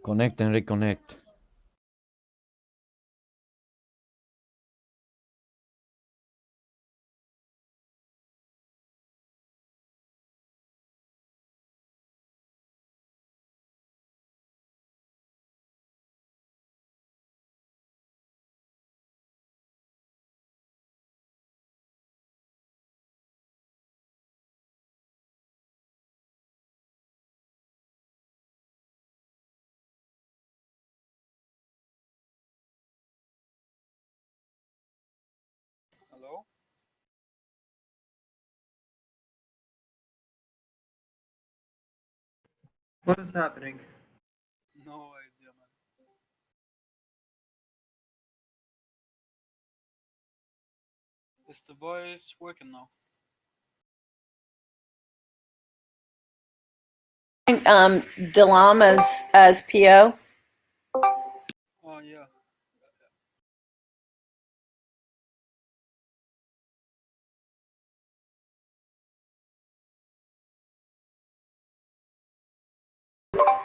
Connect and reconnect. Hello? What is happening? No idea, man. Is the voice working now? Delam as PO. Oh, yeah.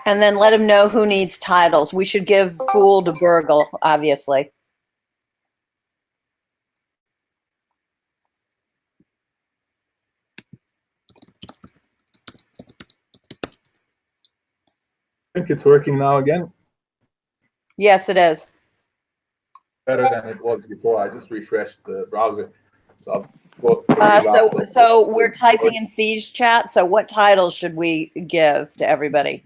And then let him know who needs titles. We should give Fool to Burgle, obviously. I think it's working now again. Yes, it is. Better than it was before. I just refreshed the browser. So I've got three laptops. So we're typing in Siege chat. So what titles should we give to everybody?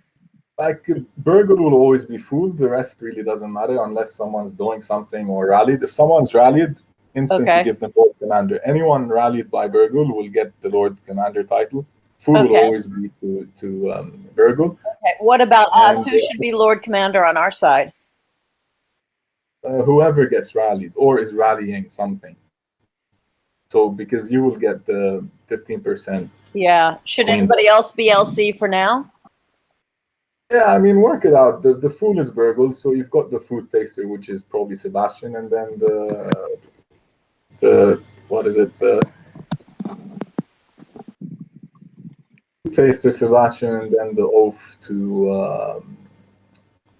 Like Burgle will always be full. The rest really doesn't matter unless someone's doing something or rallied. If someone's rallied, instantly give them Lord Commander. Anyone rallied by Burgle will get the Lord Commander title. Full will always be to Burgle. Okay. What about us? Who should be Lord Commander on our side? Whoever gets rallied or is rallying something. So because you will get the 15%. Yeah. Should anybody else be LC for now? Yeah, I mean, work it out. The fool is Burgle, so you've got the food taster, which is probably Sebastian, and then the what is it? The taster Sebastian, and then the oath to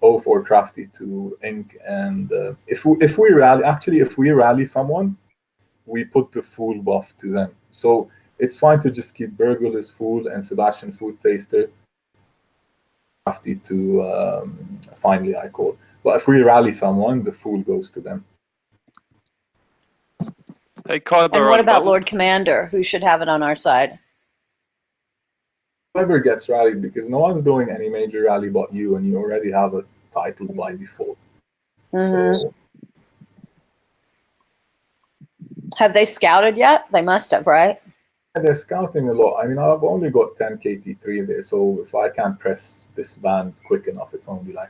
oath or crafty to ink. And if we rally someone, we put the fool buff to them. So it's fine to just keep Burgle as fool and Sebastian food taster. To finally I call. But if we rally someone, the fool goes to them. And what about Lord Commander? Who should have it on our side? Whoever gets rallied, because no one's doing any major rally but you, and you already have a title by default. So, have they scouted yet? They must have, right? They're scouting a lot. I mean, I've only got 10 KT3 there, so if I can't press this band quick enough, it's only like...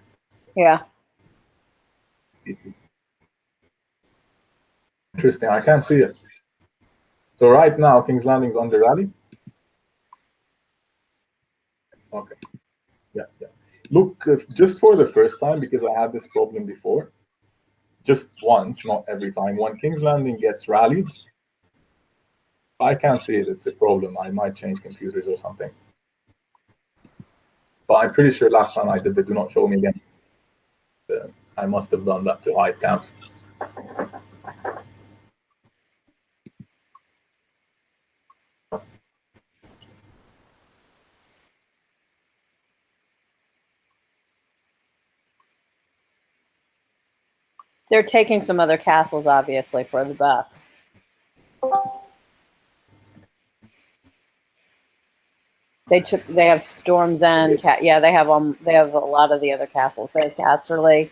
Yeah. Interesting, I can't see it. So right now, King's Landing's under rally. Okay. Yeah. Look, just for the first time, because I had this problem before, just once, not every time, when King's Landing gets rallied, I can't see it. It's a problem. I might change computers or something. But I'm pretty sure last time I did the do not show me again. I must have done that to hide camps. They're taking some other castles, obviously, for the buff. They have Storm's End. Yeah, they have a lot of the other castles. They have Casterly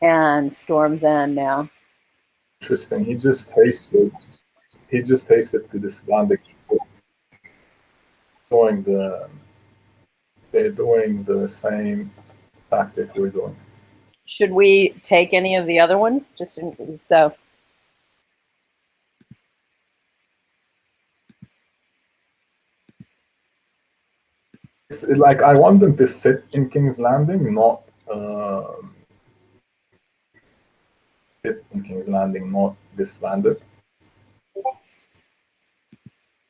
and Storm's End now. Interesting. He just hasted to this bandit. They're doing the same tactic we're doing. Should we take any of the other ones? So. It's like I want them to sit in King's Landing, not sit in King's Landing, not disbanded.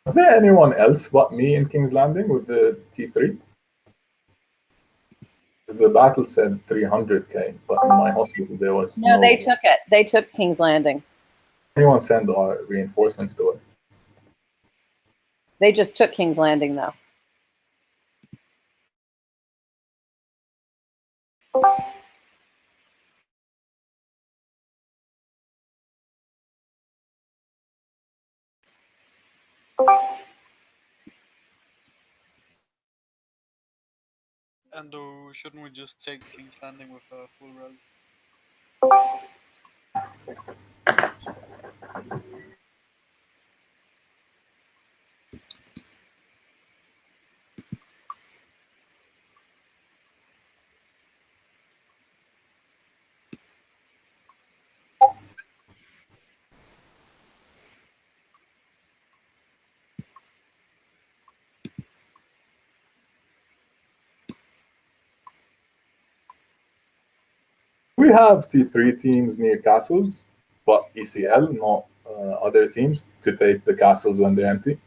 Is there anyone else but me in King's Landing with the T3? The battle said 300k, but in my hospital there was No, no. they took it. They took King's Landing. Anyone send our reinforcements to it? They just took King's Landing, though. And shouldn't we just take King's Landing with a full rally? We have T3 teams near castles, but ECL, not other teams, to take the castles when they're empty.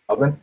Alvin?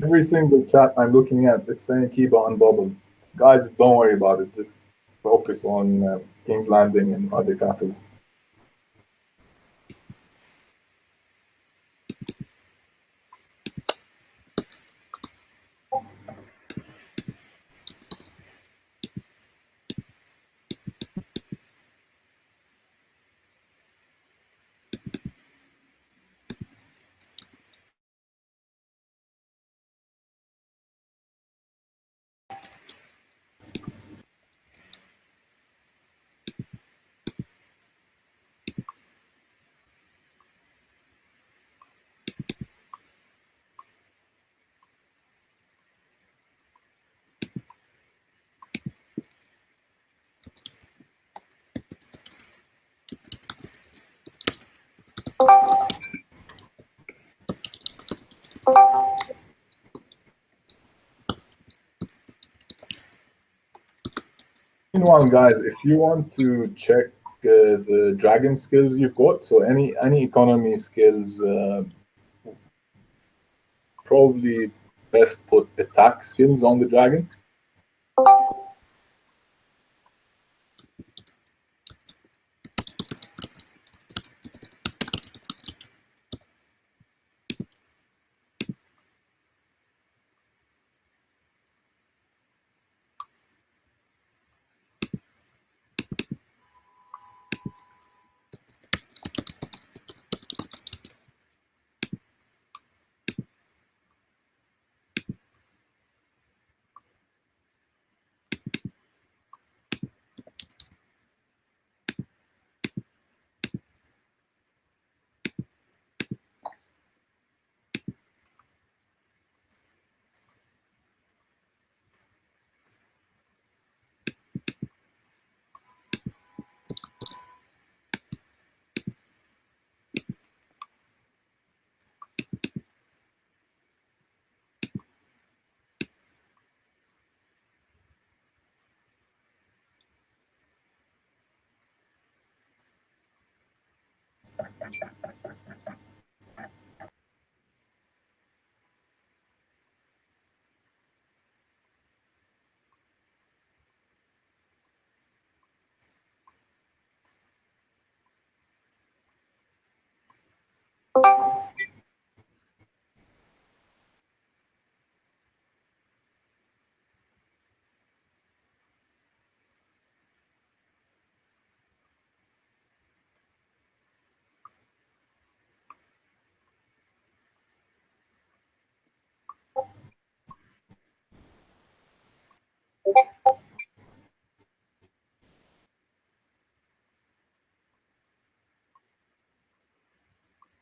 Every single chat I'm looking at is saying keep on bubble. Guys, don't worry about it. Just focus on King's Landing and other castles. Meanwhile, guys, if you want to check the dragon skills you've got, so any economy skills, probably best put attack skills on the dragon.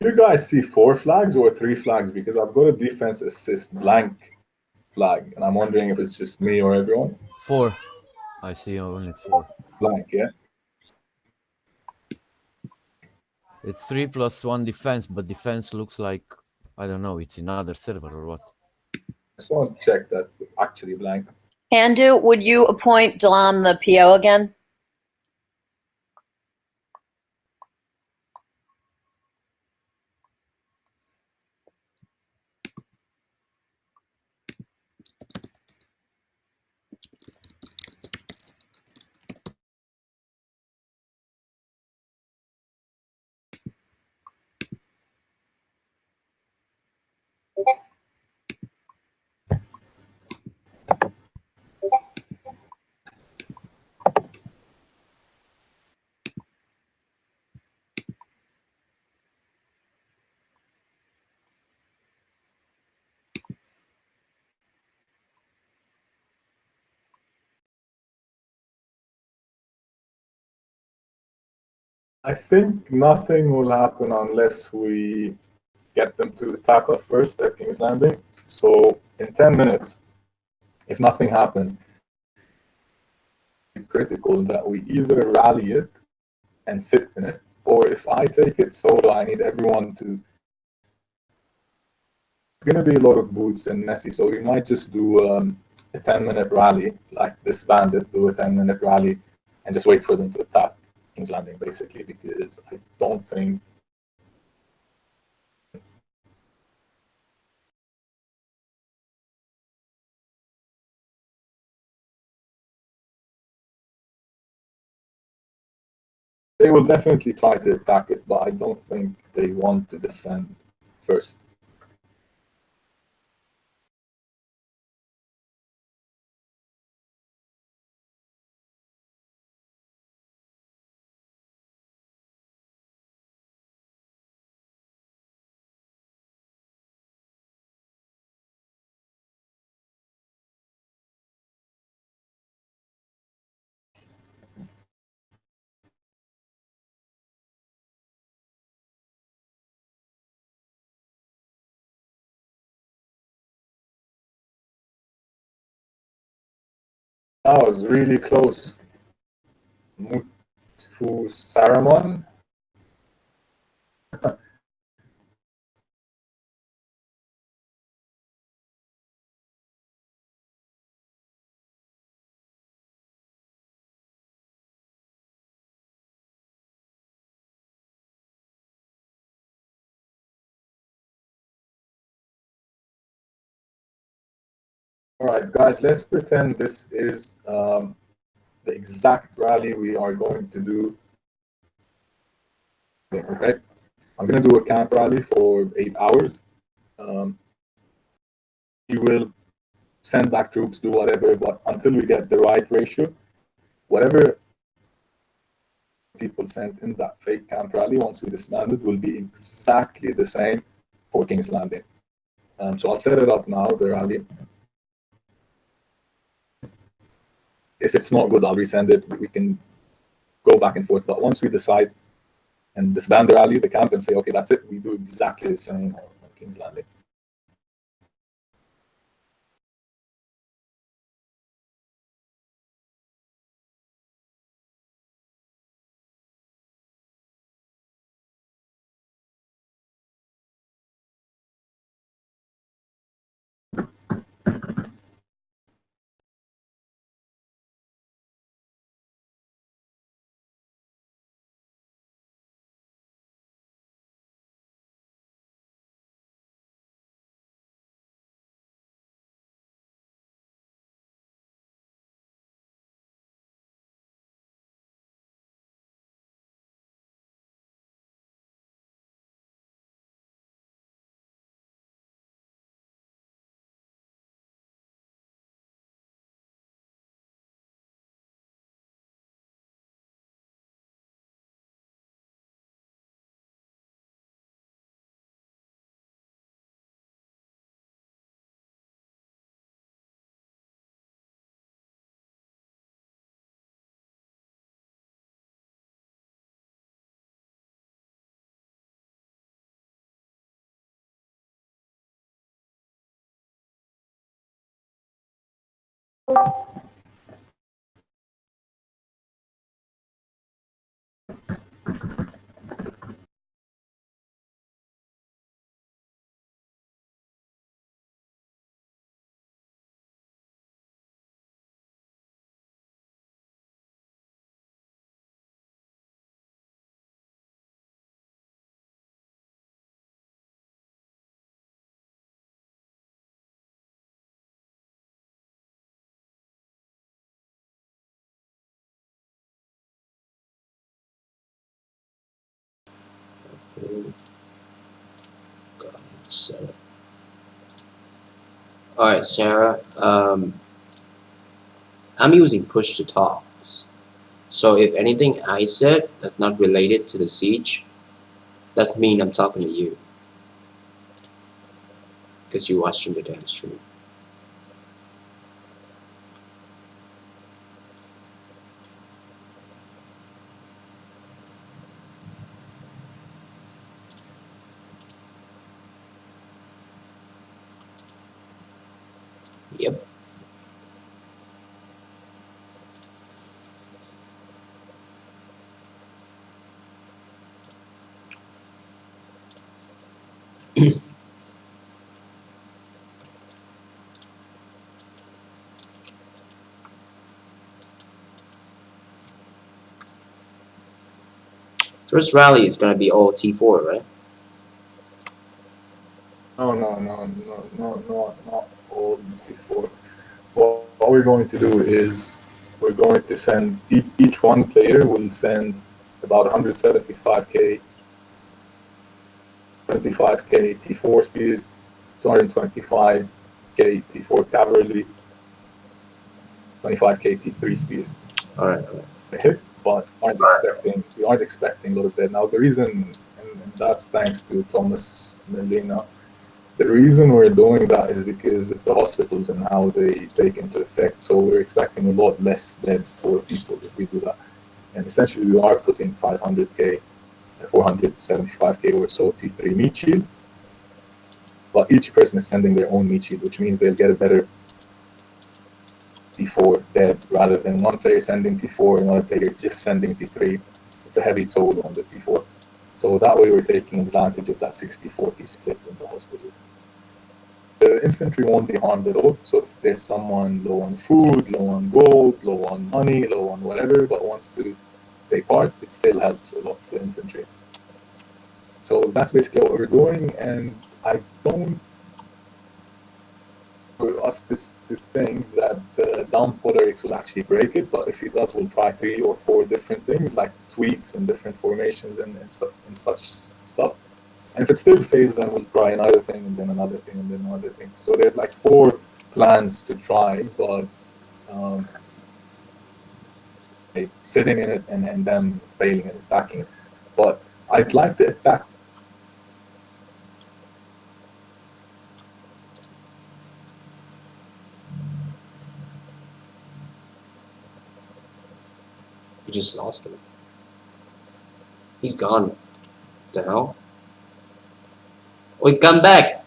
You guys see 4 flags or 3 flags? Because I've got a defense assist blank flag, and I'm wondering if it's just me or everyone. 4. I see only 4. Blank, yeah. It's 3 plus 1 defense, but defense looks like, I don't know, it's another server or what. Just want to check that it's actually blank. Handu, would you appoint Dalam the PO again? I think nothing will happen unless we get them to attack us first at King's Landing. So in 10 minutes, if nothing happens, it's critical that we either rally it and sit in it, or if I take it solo, I need everyone to. It's going to be a lot of boots and messy, so we might just do a 10-minute rally, like this bandit, do a 10-minute rally, and just wait for them to attack King's Landing, basically, because I don't think. They will definitely try to attack it, but I don't think they want to defend first. That was really close. Mutfu Saramon. All right, guys, let's pretend this is the exact rally we are going to do. Okay, I'm going to do a camp rally for 8 hours. We will send back troops, do whatever, but until we get the right ratio, whatever people sent in that fake camp rally once we disbanded will be exactly the same for King's Landing. So I'll set it up now, the rally. If it's not good, I'll resend it. We can go back and forth. But once we decide and disband the rally, the camp, and say, okay, that's it, we do exactly the same on King's Landing. God, set up. All right, Sarah. I'm using push to talks. So if anything I said that's not related to the siege, that means I'm talking to you because you're watching the damn stream. Yep. First rally is gonna be all T4, right? No, not all T4. What we're going to do is we're going to send each one player will send about 175k, 25k T4 spears, 225k T4 cavalry, 25k T3 spears. All right. Hit, but we aren't expecting those dead. Now the reason, and that's thanks to Thomas Melina. The reason we're doing that is because of the hospitals and how they take into effect. So we're expecting a lot less dead for people if we do that. And essentially, we are putting 500k, 475k or so T3 meat shield. But each person is sending their own meat shield, which means they'll get a better T4 dead rather than one player sending T4 and another player just sending T3. It's a heavy toll on the T4. So that way, we're taking advantage of that 60-40 split in the hospital. The infantry won't be harmed at all. So if there's someone low on food, low on gold, low on money, low on whatever, but wants to take part, it still helps a lot, the infantry. So that's basically what we're doing, and I don't for us to think that the down X will actually break it, but if he does, we'll try 3 or 4 different things like tweaks and different formations and such stuff. And if it still fails, then we'll try another thing, and then another thing, and then another thing. So there's like 4 plans to try, but like sitting in it and then failing and attacking it. But I'd like to attack. You just lost him. He's gone. What the hell? Oi, come back!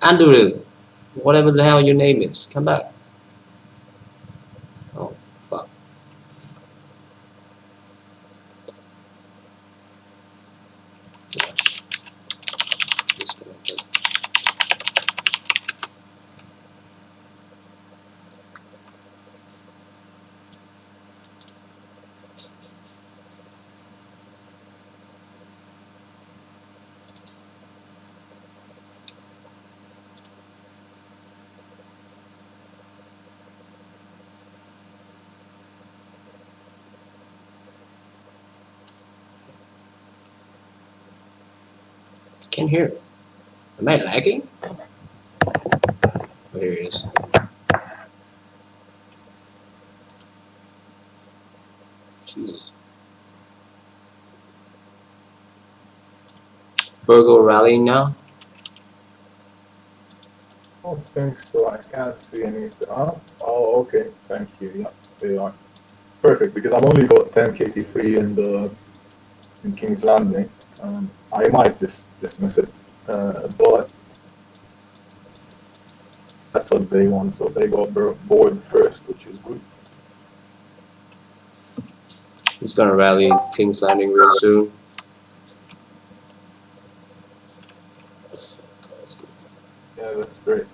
Andrew! Whatever the hell your name is, come back. Oh, fuck. Disconnected. Can't hear it. Am I lagging? Oh, here it is. Jesus. Virgo rallying now? Oh, thanks. So I can't see anything. Oh, okay. Thank you. Yeah, they are perfect because I've only got 10 KT3 in King's Landing. I might just dismiss it, but That's what they want. So they got bored first, which is good. He's gonna rally King's Landing real soon. Yeah, that's great.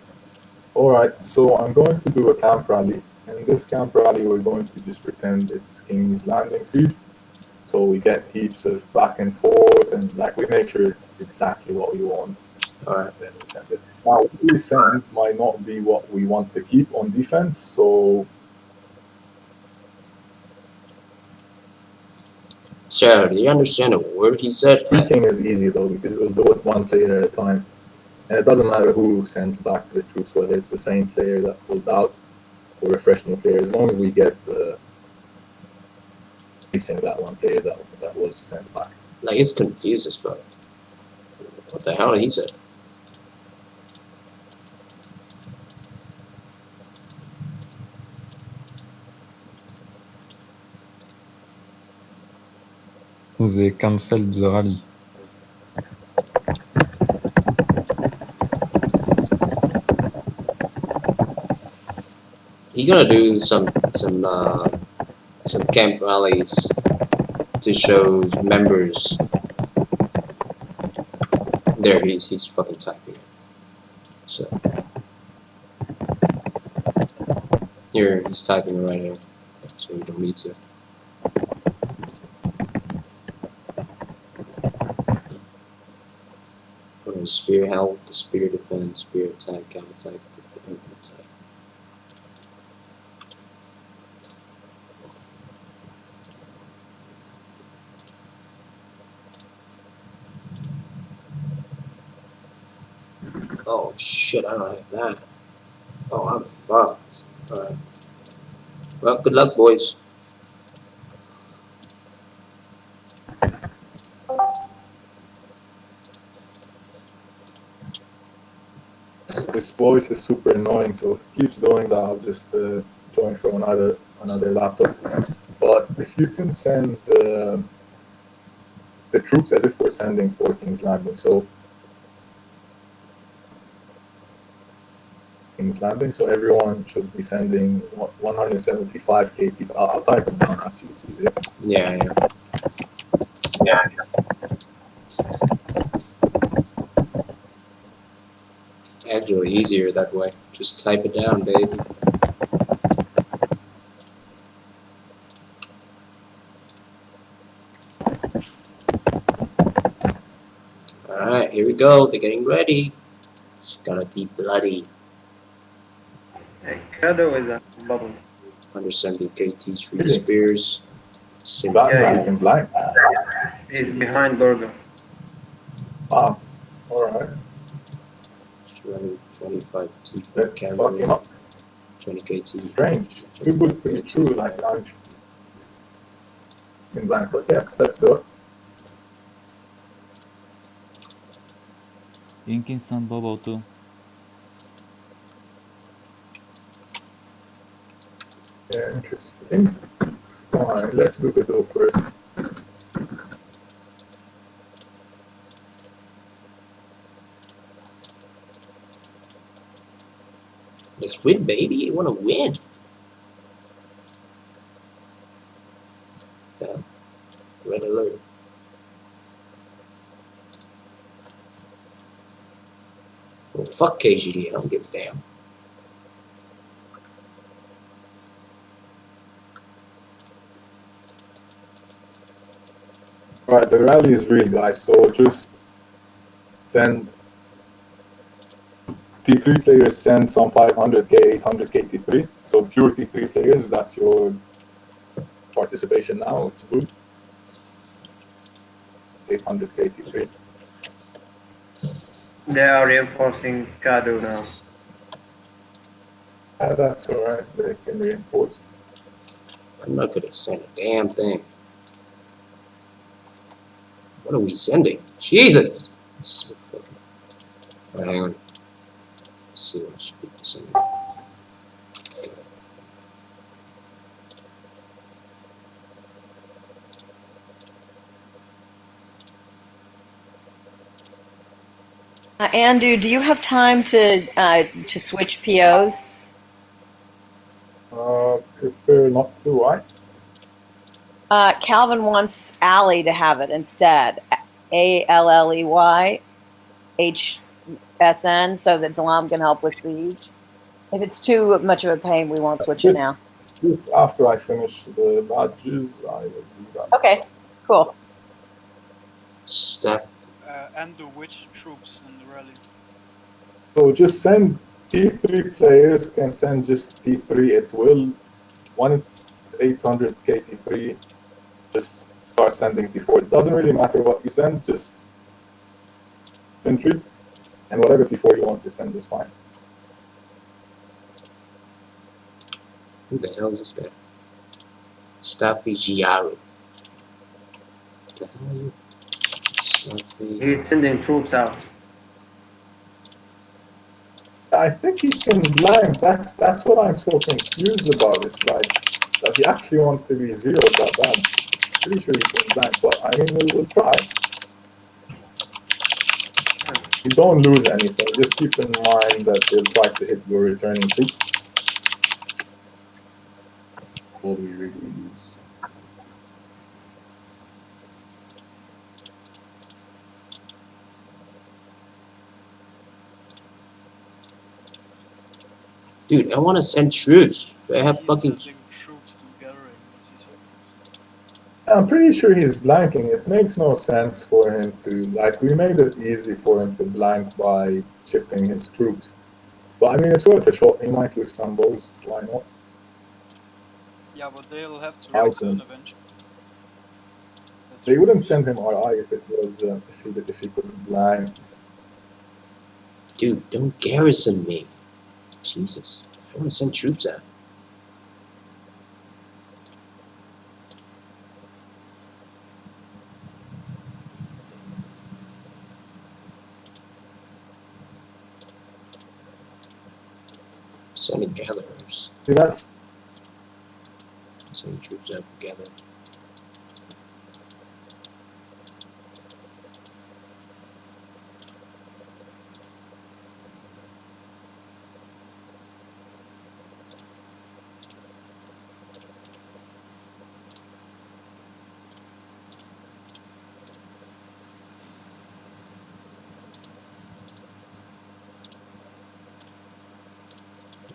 All right, so I'm going to do a camp rally. In this camp rally, we're going to just pretend it's King's Landing siege. So we get heaps of back and forth, and like we make sure it's exactly what we want. Alright. Then we send it. Now, what we send might not be what we want to keep on defense. So Sarah, do you understand a word he said? speaking is easy though because we'll do it one player at a time, and it doesn't matter who sends back the troops, whether it's the same player that pulled out or a fresh new player, as long as we get the facing that one player that was sent back. Like, it's confused as fuck. What the hell he said? They cancelled the rally. He gonna do some camp rallies to show members. There, he's fucking typing it. So here he's typing it right here, so we don't need to. From the spear help, the spear defense, spear attack, counter attack, infantry attack. Oh shit, I don't have that. Oh, I'm fucked. Alright. Well, good luck, boys. This voice is super annoying, so if it keeps doing that, I'll just join from another laptop. But if you can send the troops as if we're sending for King's Landing, so King's Landing, so everyone should be sending 175 KT. I'll type it down actually, it's easier. Yeah. Actually, easier that way. Just type it down, baby. Alright, here we go. They're getting ready. It's gonna be bloody. Kado is a bubble. 170 KT, 3 Really? spears. Blind, Yeah, you can blind. He's behind Borgo. Wow. Alright. 225 T for Let's fuck cavalry. him up. 20 KT. Strange. Too good to be true, like launch in blind, but yeah, let's do it. Jenkins and Bobo too. Yeah, interesting. Fine, let's do the door first. Let's win, baby. You wanna win. Yeah. Red alert. Well, fuck KGD. I don't give a damn. Alright, the rally is real, guys, so just send T3 players send some 500k, 800k T3. So pure T3 players, that's your participation now. It's good. 800k T3. They are reinforcing Kado now. That's alright. They can reinforce. I'm not gonna send a damn thing. What are we sending? Jesus! So fucking... Alright, hang on. Let's see what I should be sending. Andu, do you have time to switch POs? Prefer not to, why? Calvin wants Allie to have it instead. ALLEYHSN, so that Dalam can help with Siege. If it's too much of a pain, we won't switch it now. Just after I finish the badges, I will do that. Okay, cool. Staff. Andu, which troops in the rally? So just send T3 players can send just T3 at will. When it's 800 KT3, just start sending T4. It doesn't really matter what you send, just infantry, and whatever T4 you want to send is fine. Who the hell is this guy? Staffy Giaru. The hell are you? Staffy. He's sending troops out. I think he can blank. That's what I'm so confused about. It's like, does he actually want to be zero that bad? Pretty sure he can blank, but I mean, we'll try. You don't lose anything. Just keep in mind that they'll try to hit your returning troops. All we really lose. Dude, I want to send troops. I have He's fucking. sending troops to gathering as he said. I'm pretty sure he's blanking. It makes no sense for him to, like, we made it easy for him to blank by chipping his troops. But I mean, it's worth a shot. He might lose some bows. Why not? Yeah, but they'll have to I return can. eventually. That's They wouldn't true. send him RI if it was if he could blank. Dude, don't garrison me. Jesus. I want to send troops out. Sending gatherers. See, that's Sending troops out together.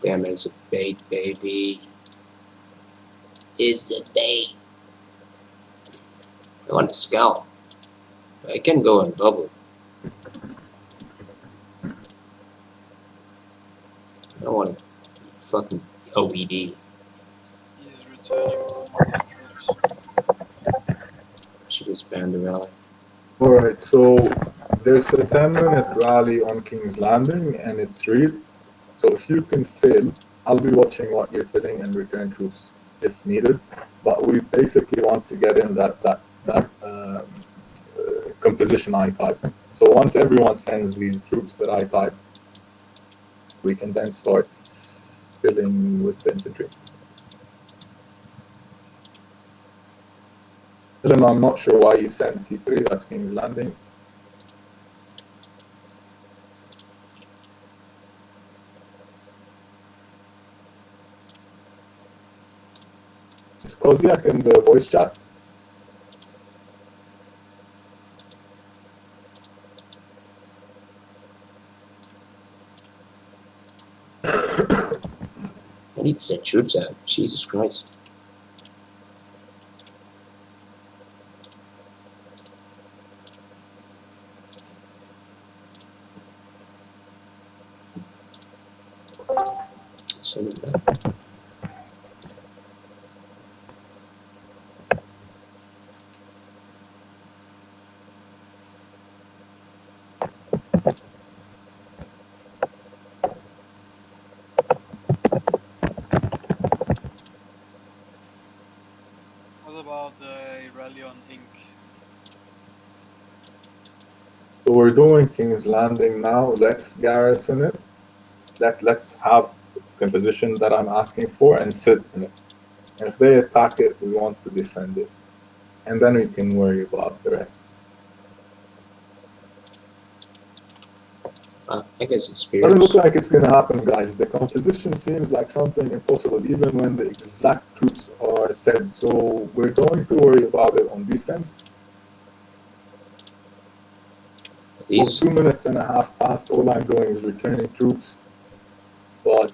Damn, it's a bait, baby. It's a bait. I want to scout. I can go on bubble. I don't want to fucking OED. He's returning some of his troops. Should disband the rally. alright. So there's a 10-minute rally on King's Landing, and it's real. So if you can fill, I'll be watching what you're filling and return troops if needed. But we basically want to get in that composition I type. So once everyone sends these troops that I type, we can then start filling with the infantry. Then I'm not sure why you sent T3, that's King's Landing. Is Koziak in the voice chat? I need to send troops out. Jesus Christ. Send it back. What about a rally on Ink? So we're doing King's Landing now. Let's garrison it. Let's have the composition that I'm asking for and sit in it. And if they attack it, we want to defend it. And then we can worry about the rest. I guess it's Doesn't look spears. like it's gonna happen, guys. The composition seems like something impossible, even when the exact troops are said. So we're going to worry about it on defense. These 2 minutes and a half past, all I'm doing is returning troops. But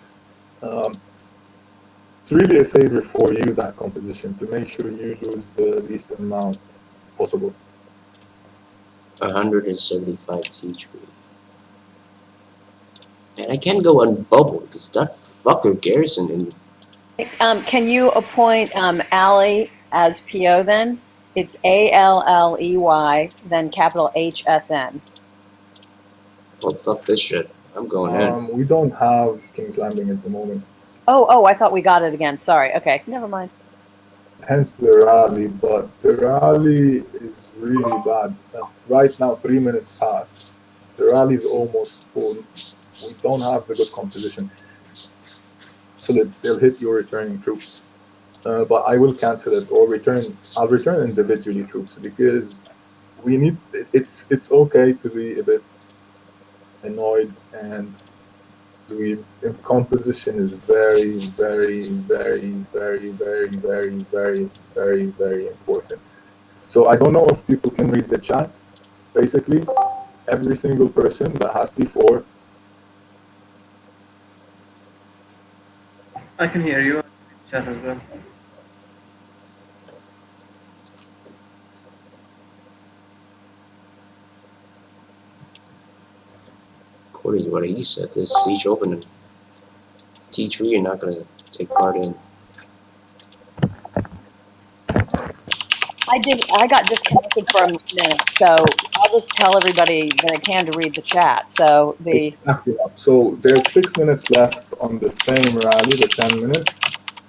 it's really a favor for you, that composition, to make sure you lose the least amount possible. 175 T3. And I can't go unbubbled because that fucker Garrison and Can you appoint Allie as PO then? It's ALLEY, then capital HSN. oh fuck this shit. I'm going in. We don't have King's Landing at the moment, Oh, I thought we got it again. Sorry. Okay, never mind. hence the rally. But the rally is really bad. Right now, 3 minutes past. The rally is almost full. We don't have the good composition, so that they'll hit your returning troops. But I will cancel it or return. I'll return individually troops because we need. It's okay to be a bit annoyed, and the composition is very, very, very, very, very, very, very, very, very important. So I don't know if people can read the chat. Basically, every single person that has D4, I can hear you. Chat as well. According to what he said, this siege opening T3 you're not gonna take part in. I got disconnected for a minute, so I'll just tell everybody that I can to read the chat. So the exactly up. So there's 6 minutes left on the same rally, the 10 minutes.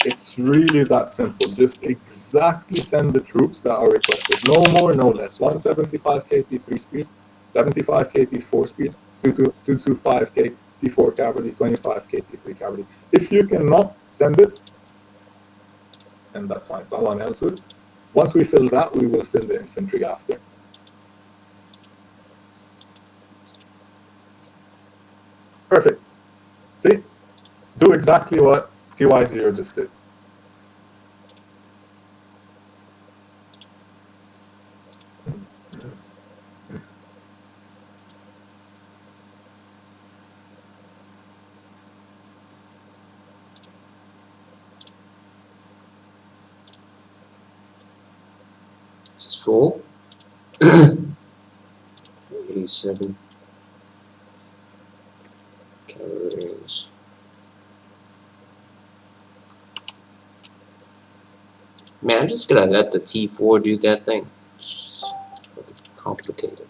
It's really that simple. Just exactly send the troops that are requested. No more, no less. 175 KT 3 speed, 75 KT 4 speed, 225 KT 4 cavalry, 25 KT 3 cavalry. If you cannot send it, and that's fine, someone else will. Once we fill that, we will fill the infantry after. Perfect. See? Do exactly what TY0 just did. This is full. 87 calories. Man, I'm just gonna let the T4 do that thing. It's just fucking complicated.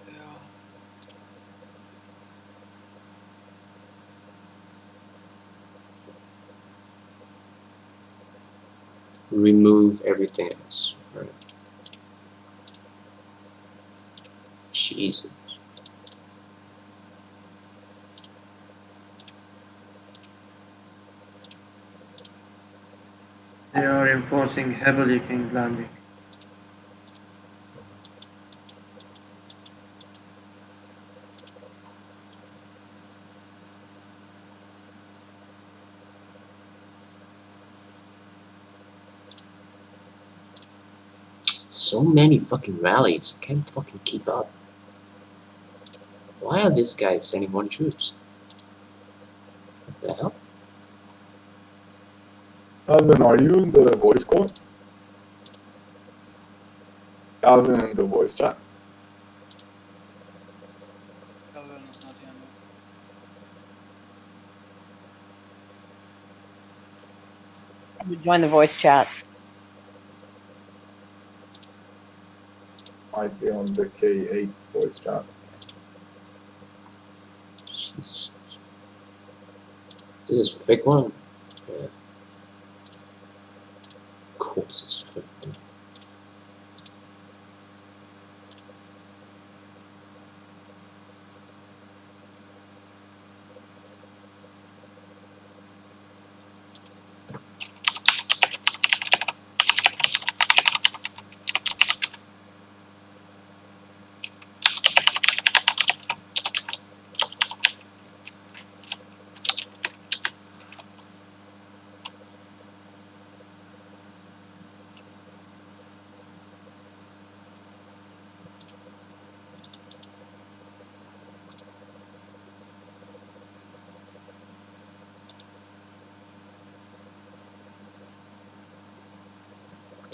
Yeah. Remove everything else. Right. Jesus. They are enforcing heavily King's Landing. So many fucking rallies. I can't fucking keep up. Why are these guys sending more troops? What the hell? Alvin, are you in the voice call? Alvin in the voice chat. Calvin is not here now. join the voice chat. Might be on the K8 voice chat. Jeez. This is a fake one. Yeah. Of course it's a fake one.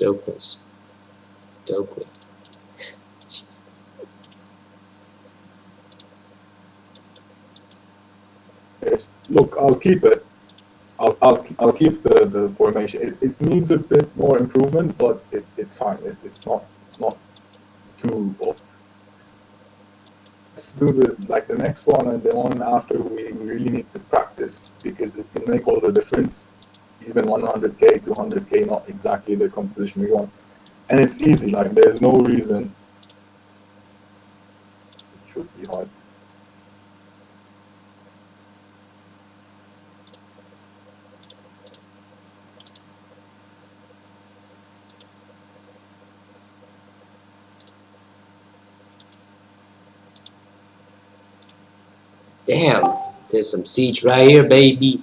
Dopeness. Dopeness. Yes. Look, I'll keep it. I'll keep the formation. It needs a bit more improvement, but it's fine. It's not too off. Let's do the next one and the one after. We really need to practice because it can make all the difference. Even 100k, 200k, not exactly the composition we want, and it's easy. Like there's no reason it should be hard. Damn, there's some siege right here, baby.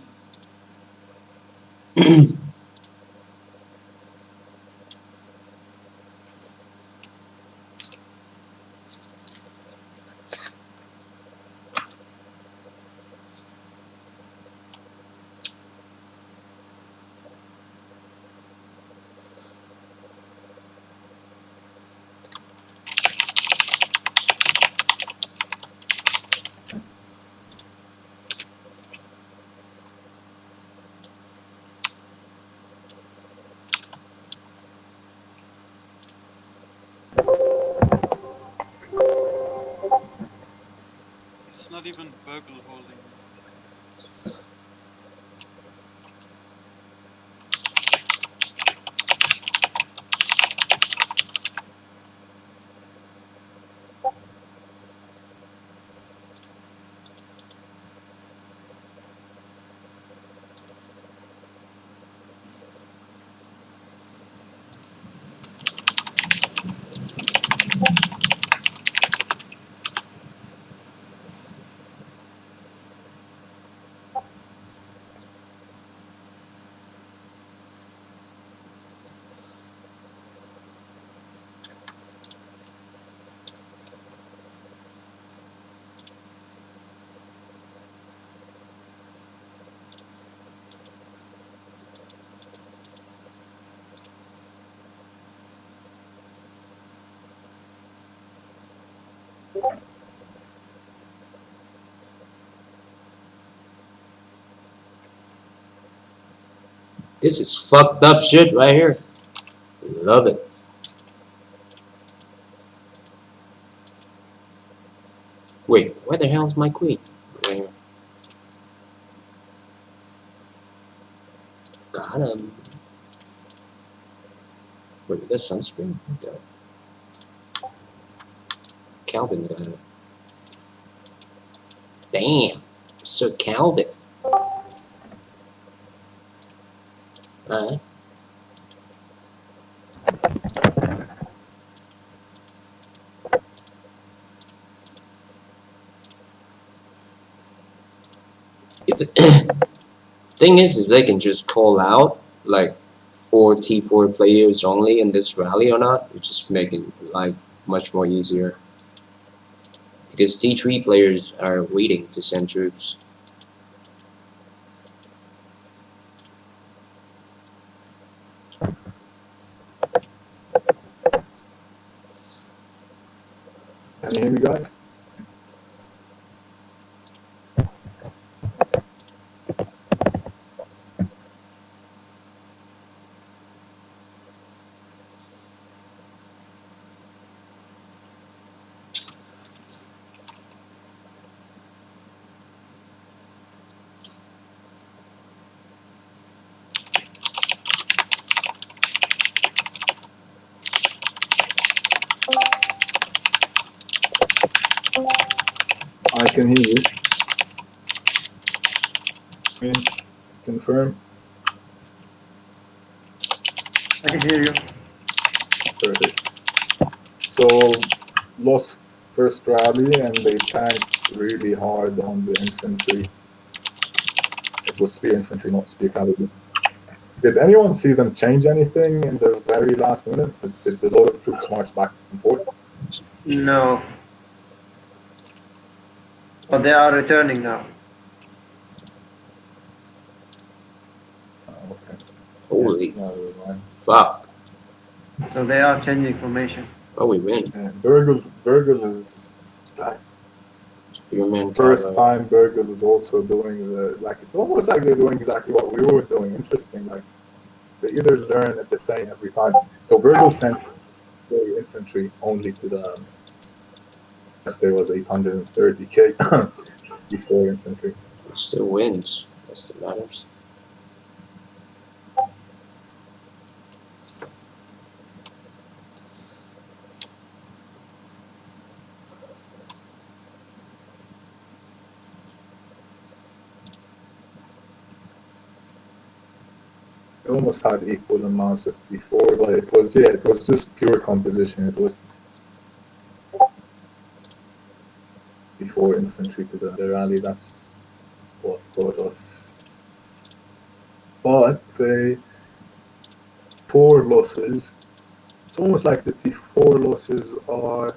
It's not even burgle holding. This is fucked up shit right here. Love it. Wait, where the hell is my queen? Right here. Got him. Wait, we got sunscreen? Okay. Calvin got it. Damn. Sir Calvin. Alright. Thing is they can just call out like or T4 players only in this rally or not, it just make it like much more easier. Because T3 players are waiting to send troops. Can you hear me, guys? I can hear you. Confirm. I can hear you. Perfect. So lost first rally and they tanked really hard on the infantry. It was spear infantry, not spear cavalry. Did anyone see them change anything in the very last minute? Did a lot of troops march back and forth? No. But they are returning now. Okay. Holy Yeah, never mind. fuck. So they are changing formation. Oh, we win. And Burgle is like Human first cavalry. time Burgle is also doing the like. It's almost like they're doing exactly what we were doing. Interesting. Like they either learn at the same every time. So Burgle sent the infantry only to the. There was 830k before infantry. It still wins. That's what matters. It almost had equal amounts of before, but it was just pure composition. It was before infantry to the rally. That's what brought us. But the 4 losses. It's almost like the T4 losses are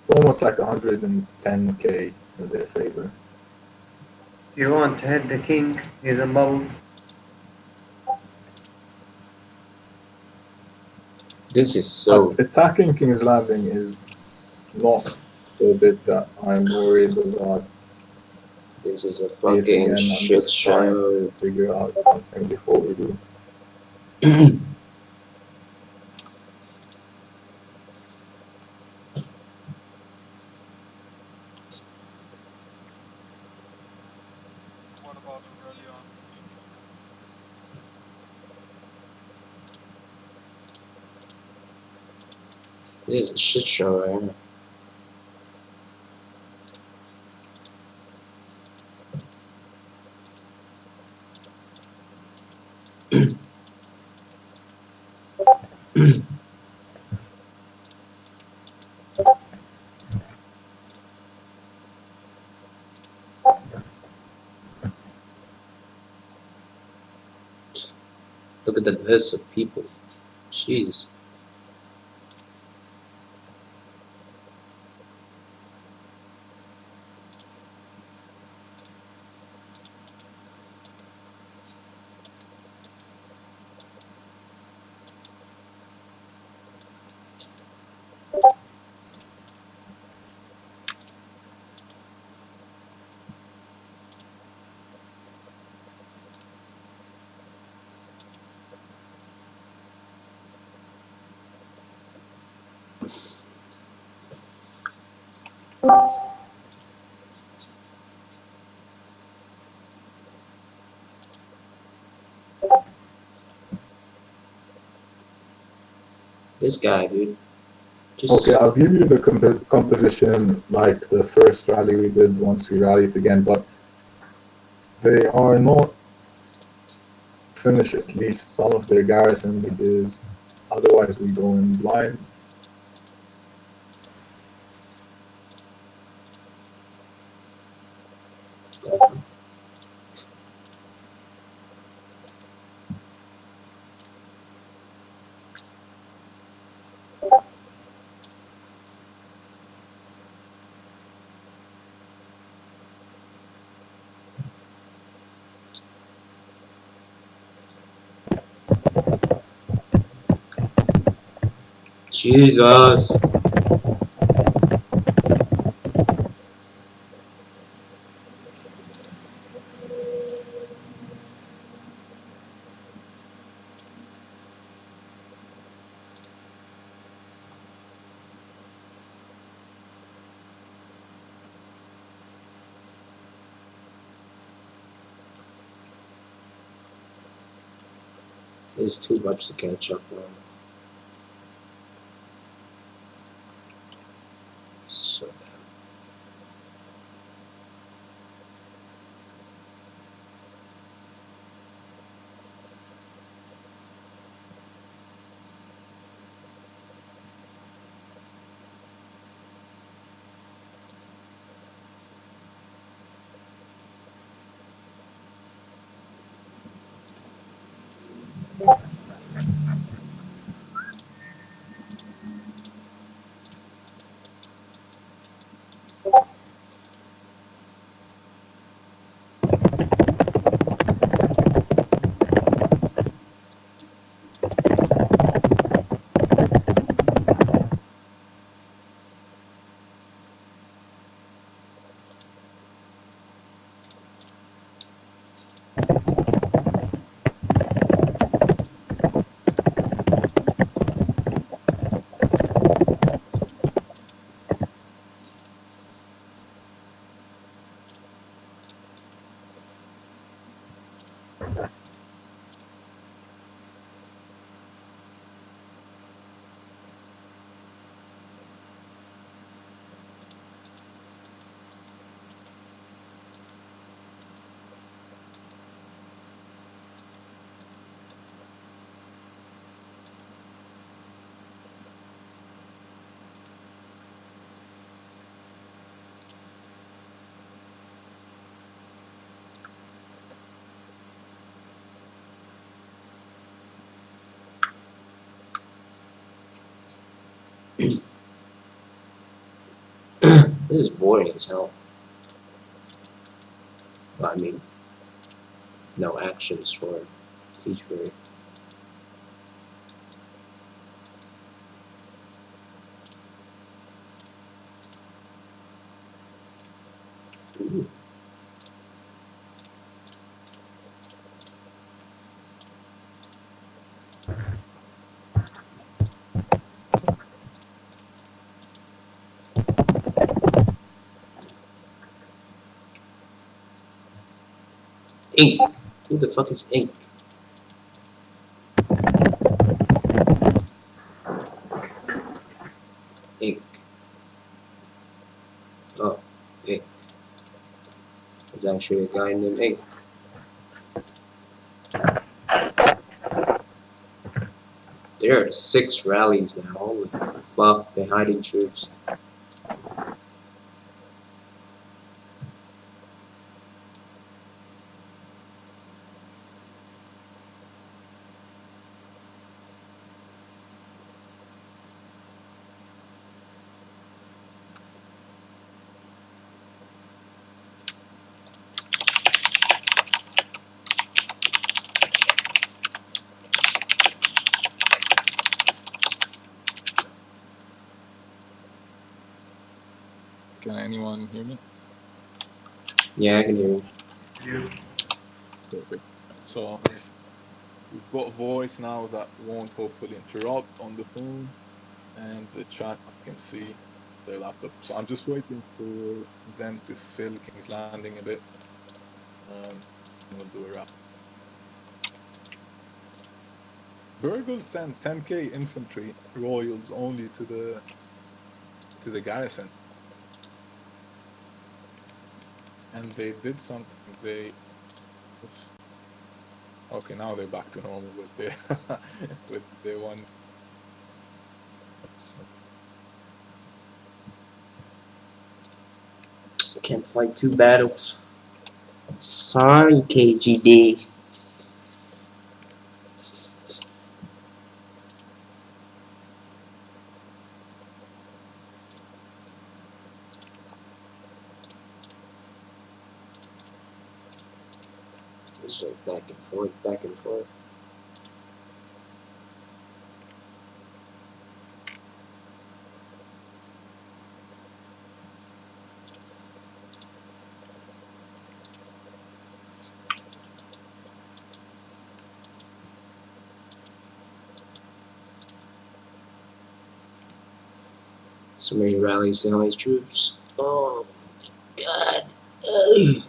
almost like 110k in their favor. If you want to hit the king, he's in bubble. This is so. Attacking King's Landing is not the bit that I'm worried about. This is a See it fucking again. I'm shit just trying to show. figure out something before we do. What about the rally on Ink? This is a shit show right here. Look at the list of people. Jesus. This guy, dude. Just Okay, I'll give you the composition like the first rally we did once we rallied again, but they are not finished at least some of their garrison because otherwise we go in blind. Jesus. It's too much to catch up on. So bad. This is boring as hell. I mean, no actions for T3. Ooh. Ink. Who the fuck is Ink? Ink. Oh, Ink. There's actually a guy named Ink. There are 6 rallies now. Holy fuck, they're hiding troops. Can anyone hear me? Yeah, I can hear you. You. Perfect. So we've got voice now that won't hopefully interrupt on the phone, and the chat I can see their laptop. So I'm just waiting for them to fill King's Landing a bit. We'll do a wrap. Burgle sent 10k infantry royals only to the garrison, and they did something. Okay, now they're back to normal with their with their one. Can't fight 2 battles. Sorry, KGD. It's like back and forth, back and forth. So many rallies to his troops. Oh, God. Ugh.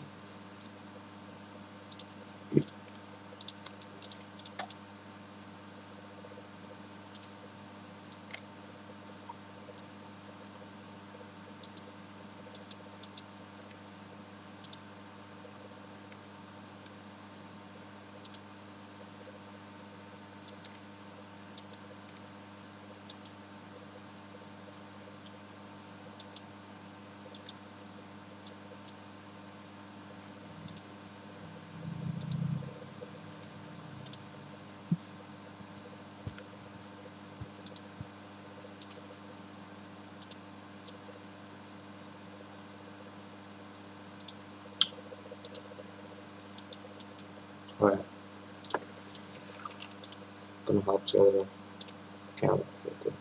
Alright. Gonna help the count. Okay.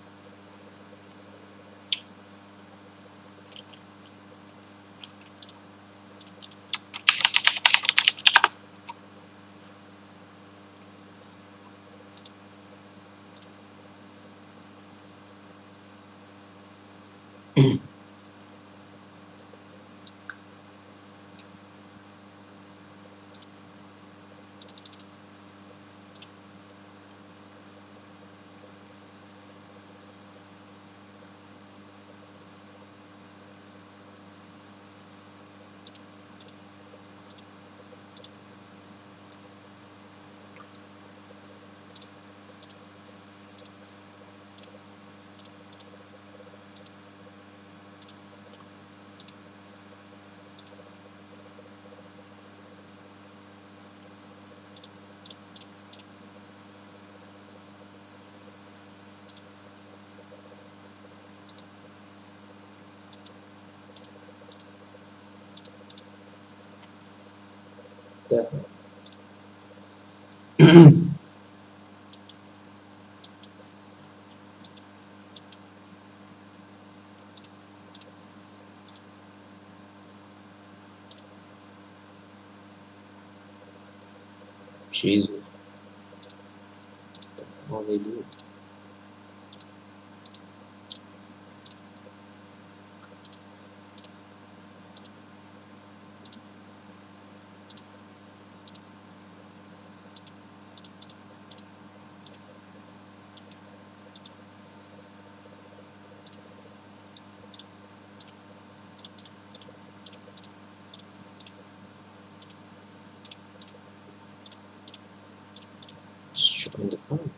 The Jesus. What they do? Just trying to find.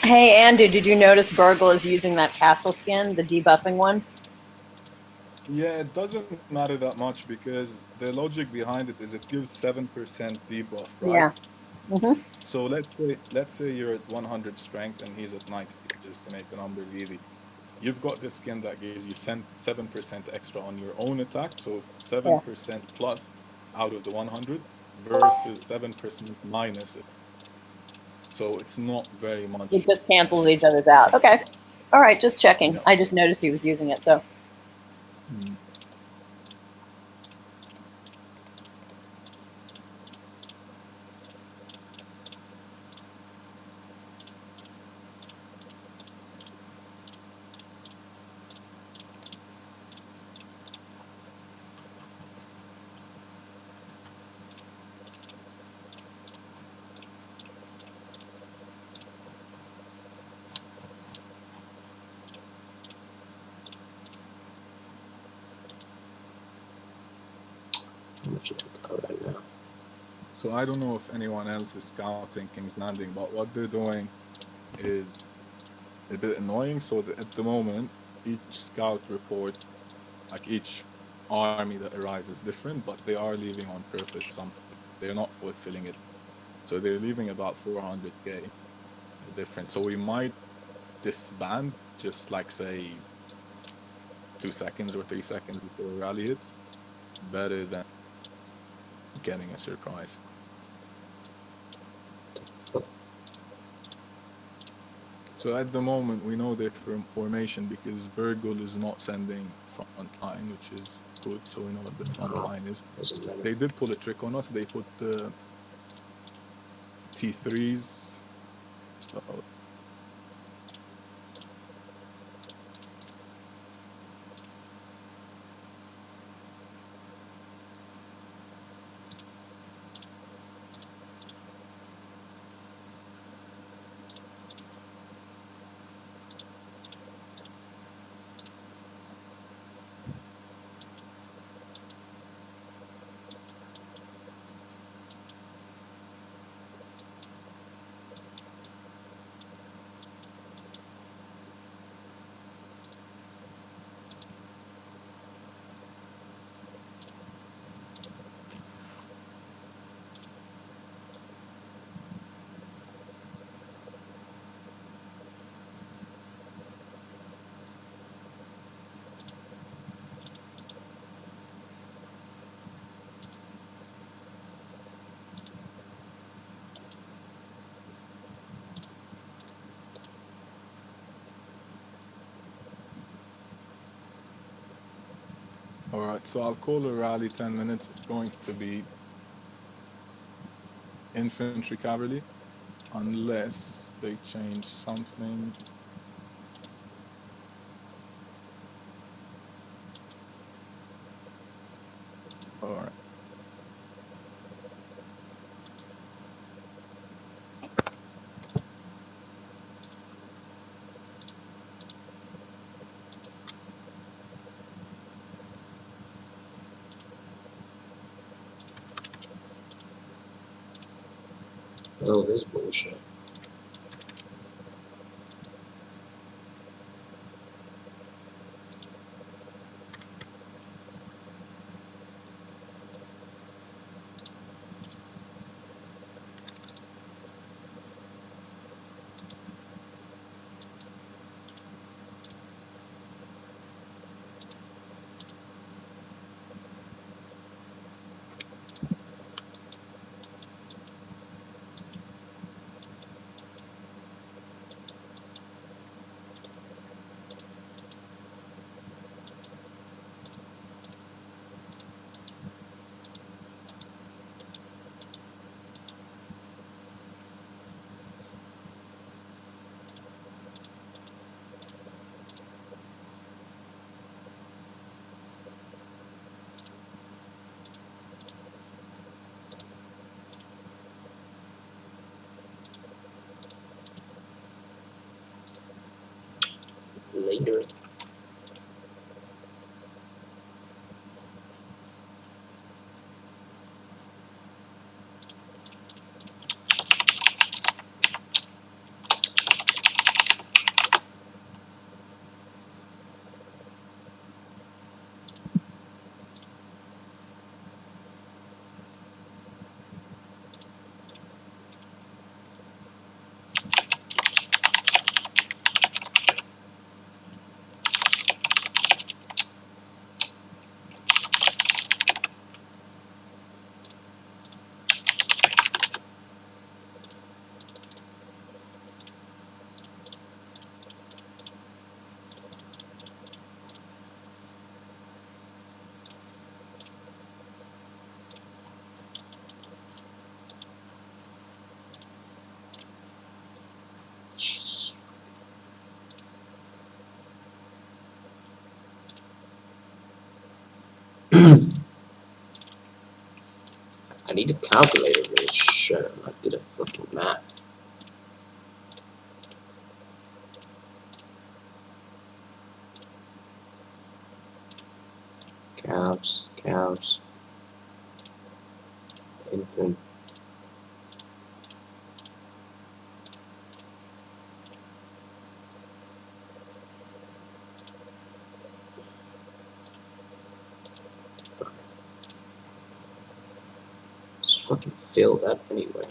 Hey, Andy, did you notice Burgle is using that castle skin, the debuffing one? Yeah, it doesn't matter that much because the logic behind it is it gives 7% debuff, right? Yeah. Mm-hmm. So let's say you're at 100 strength and he's at 90, just to make the numbers easy. You've got this skin that gives you 7% extra on your own attack, so Yeah. 7% plus out of the 100 versus 7% minus it. So it's not very It much. just cancels each other's out. Okay. All right, just checking. Yeah. I just noticed he was using it, so. Mm. How much I got right now? So I don't know if anyone else is scouting King's Landing, but what they're doing is a bit annoying. So at the moment, each scout report, like each army that arrives is different, but they are leaving on purpose something. They're not fulfilling it. So they're leaving about 400k different. So we might disband just like say 2 seconds or 3 seconds before a rally hits, better than getting a surprise. Fuck. So at the moment, we know their formation because Burgle is not sending front line, which is good. So we know what the front Oh, line is. doesn't matter. They did pull a trick on us. They put the T3s. So all right. So I'll call a rally 10 minutes. It's going to be infantry cavalry, unless they change something. All right. Oh, this bullshit. I need a calculator for this shit. I'm not good at fucking math. Caps, infant. Just fucking fill that anyway.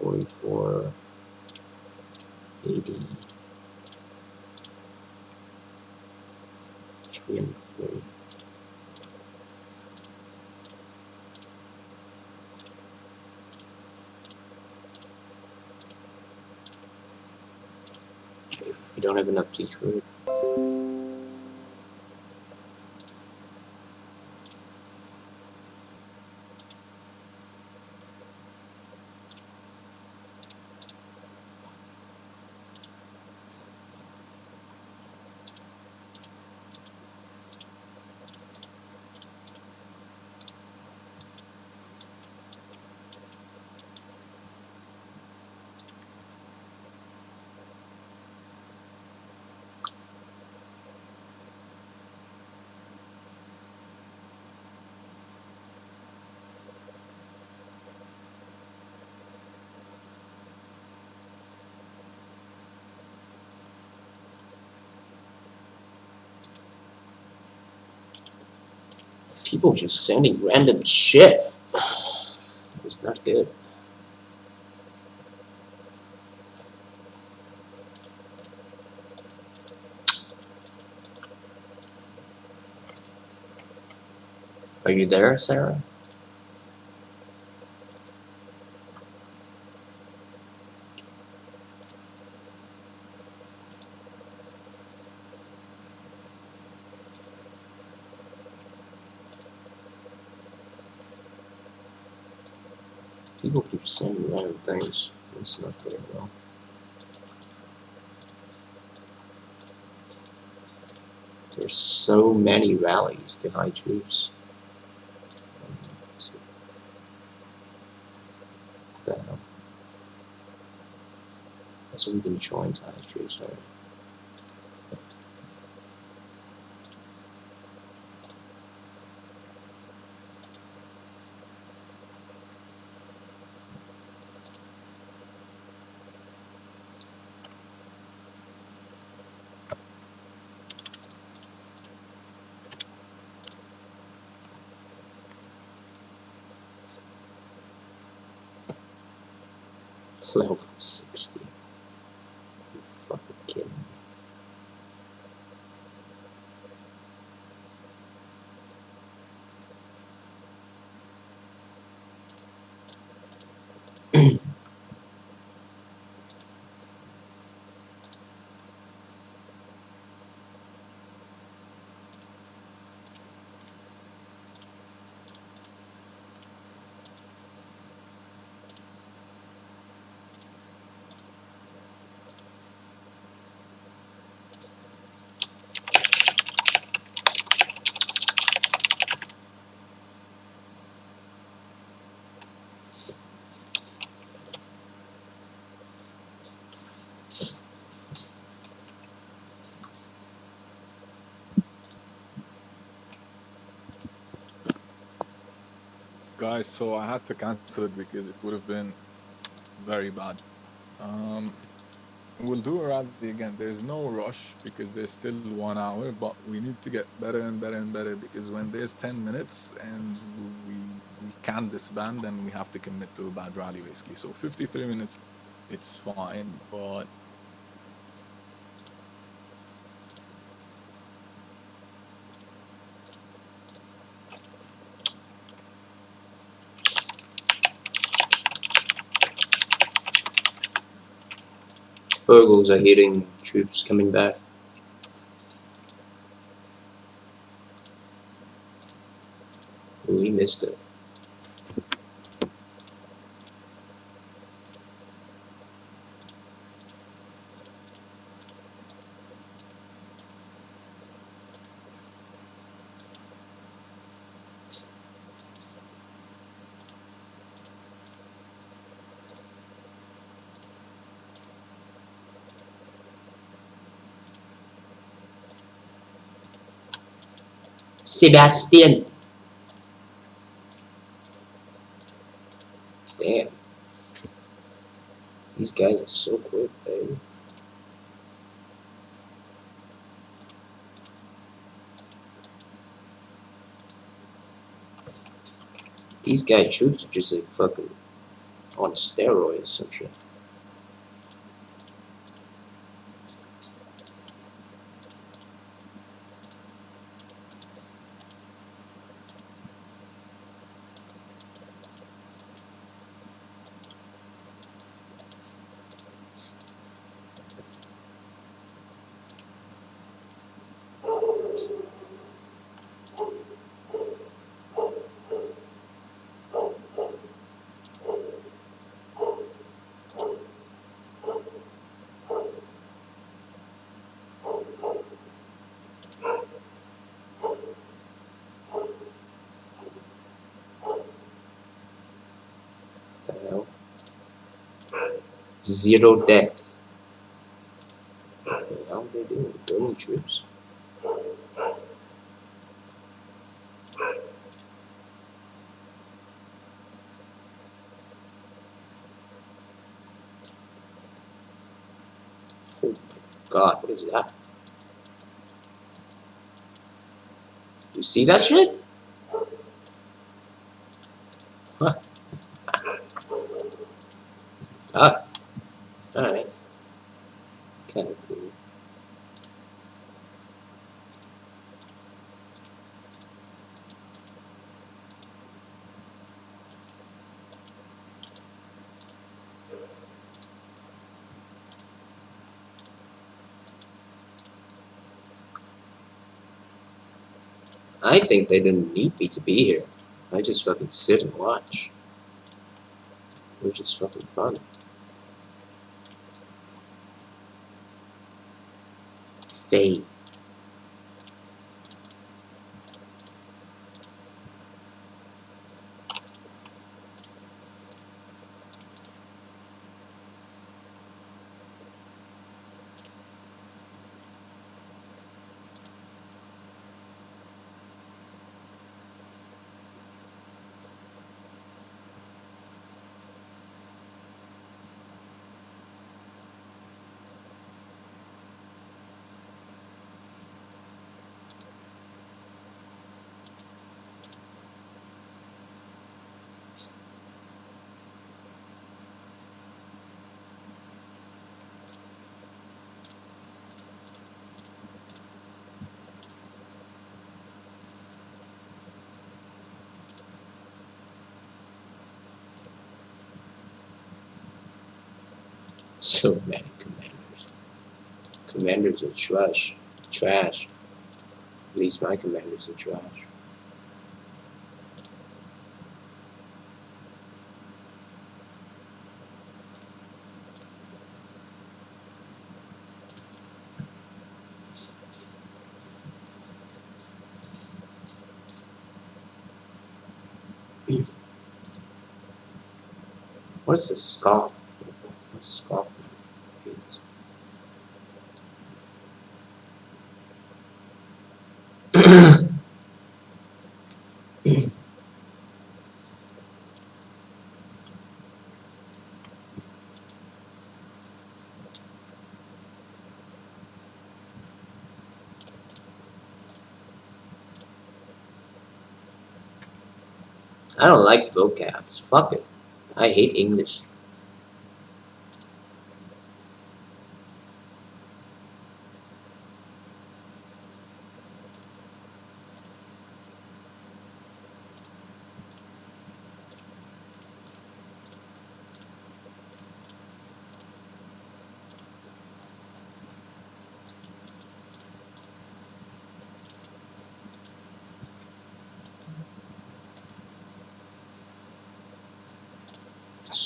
$44, $80, $340. We don't have enough teach root. People just sending random shit. It's not good. Are you there, Sarah? People keep sending random things. It's not good at all. There's so many rallies to high troops. So we can join high troops, right? Level 60. You fucking kidding me? Guys, so I had to cancel it because it would have been very bad. Um, we'll do a rally again. There's no rush because there's still 1 hour, but we need to get better and better and better because when there's 10 minutes and we can disband, then we have to commit to a bad rally basically. So 53 minutes, it's fine, but Burgles are hitting troops coming back. We missed it. Sebastian. Damn. These guys are so quick, baby. These guys troops are just like fucking on steroids or some shit. What the hell? Zero depth. What the hell are they doing? Building troops? Oh my god, what is that? You see that shit? Huh. Ah, alright. Kind of cool. I think they didn't need me to be here. I just fucking sit and watch. It was just fucking fun. Fate. So many commanders. Commanders are trash. Trash. At least my commanders are trash. What's the scoff? What's scoff? I don't like vocabs. Fuck it. I hate English.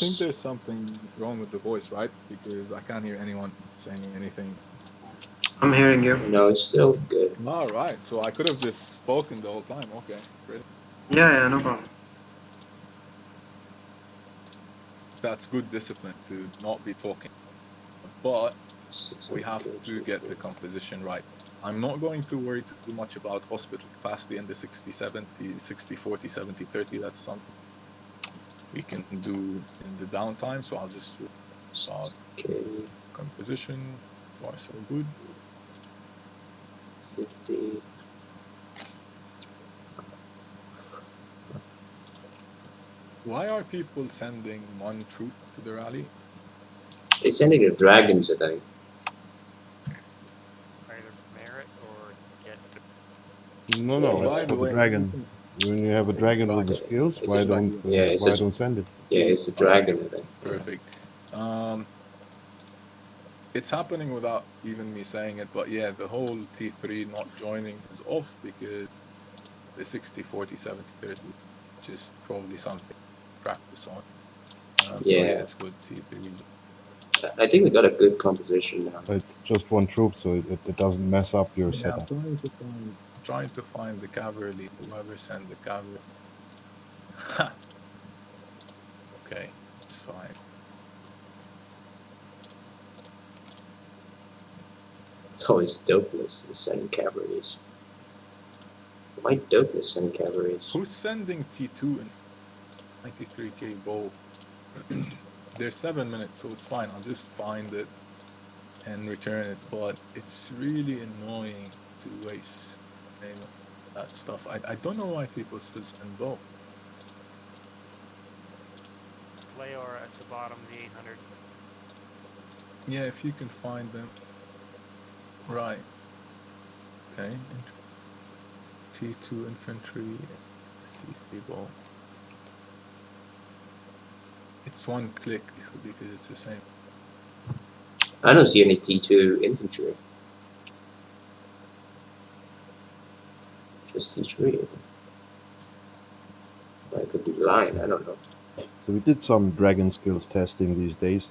think there's something wrong with the voice, right? Because I can't hear anyone saying anything. I'm hearing you. No, it's still good. All right, so I could have just spoken the whole time. Okay, great. Yeah, no problem. That's good discipline to not be talking. But we have 600K, to get the composition right. I'm not going to worry too much about hospital capacity and the 60-70, 60-40-70-30. That's something we can do in the downtime. So I'll just about 6K, composition. Why so good? 50. Why are people sending one troop to the rally? They're sending the dragons, I think. Either merit or get No, Yeah, no, By it's yeah. the for the way, dragon. When you have a dragon with the right, skills, It's a, yeah, why don't send it? yeah, it's a dragon, I think. Yeah. perfect. It's happening without even me saying it, but yeah, the whole T3 not joining is off because the 60-40-70-30, just probably something to practice on. So yeah, Yeah, it's good. T3 is. I think we got a good composition now. It's just one troop, so it doesn't mess up your Yeah, setup. I'm trying to find the cavalry. Whoever sent the cavalry. Okay, it's fine. Oh, it's Dopeness is sending cavalries. Why Dopeness sending cavalries? Who's sending T2 and 93k bow? There's 7 minutes, so it's fine. I'll just find it and return it. But it's really annoying to waste that stuff. I don't know why people still send bow. Flayor at the bottom, the 800. Yeah, if you can find them. Right. Okay. T2 infantry, T3 bow. It's one click because it's the same. I don't see any T2 infantry. Just T3. I could be lying, I don't know. So we did some dragon skills testing these days,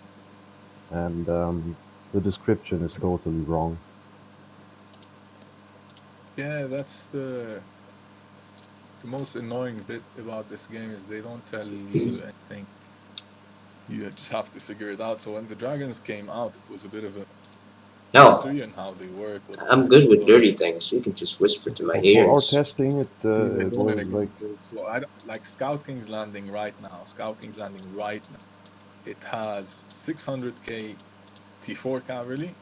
and the description is totally wrong. Yeah, that's the most annoying bit about this game is they don't tell you anything. You just have to figure it out. So when the dragons came out, it was a bit of a No, mystery on how they work, what the I'm good with skill dirty things. You can just whisper to my For our ears. testing, it they're it doing it was again. like So I don't, like Scout King's Landing right now. Scout King's Landing right now. It has 600k T4 cavalry,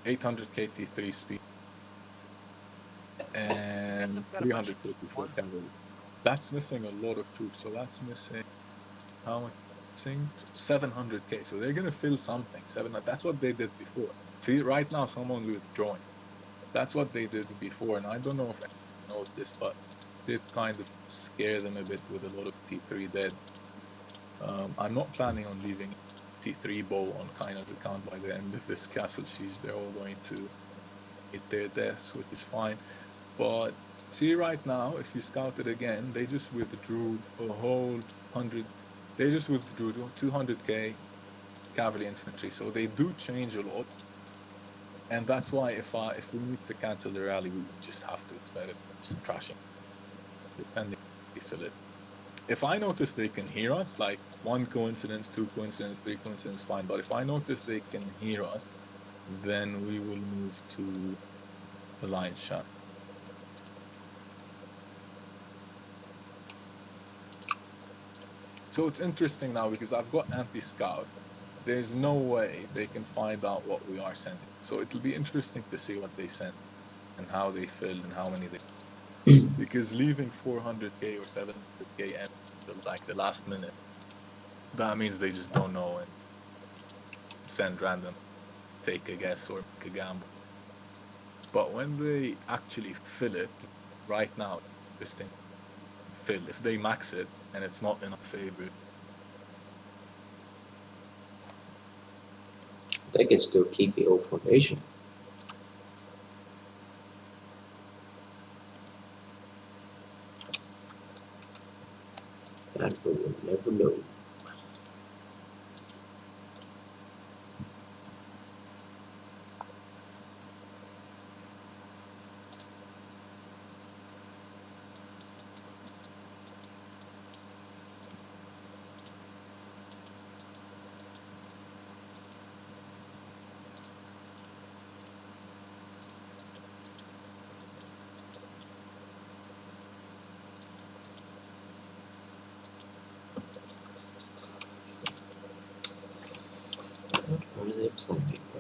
800k T3 speed, You guys and have got a bunch of 300k T4 ones. cavalry. That's missing a lot of troops. So that's missing how much? Missing 700k. So they're gonna fill something. That's what they did before. See, right now someone's withdrawing. That's what they did before, and I don't know if anyone knows this, but did kind of scare them a bit with a lot of T3 dead. I'm not planning on leaving T3 bow on Kaina's account by the end of this castle siege. They're all going to meet their deaths, which is fine. But see, right now, if you scout it again, they just withdrew a whole 100. They just withdrew 200k cavalry infantry, so they do change a lot. And that's why if we need to cancel the rally, we just have to. It's better just crashing, depending if we fill it. If I notice they can hear us, like one coincidence, two coincidence, three coincidence, fine. But if I notice they can hear us, then we will move to the line shot. So it's interesting now because I've got anti-scout. There's no way they can find out what we are sending. So it'll be interesting to see what they send and how they fill and how many they. Because leaving 400k or 700k until like the last minute, that means they just don't know and send random, take a guess or make a gamble. But when they actually fill it right now, this thing fill. If they max it and it's not in our favor, They can still keep the old formation. That we will never know. planking.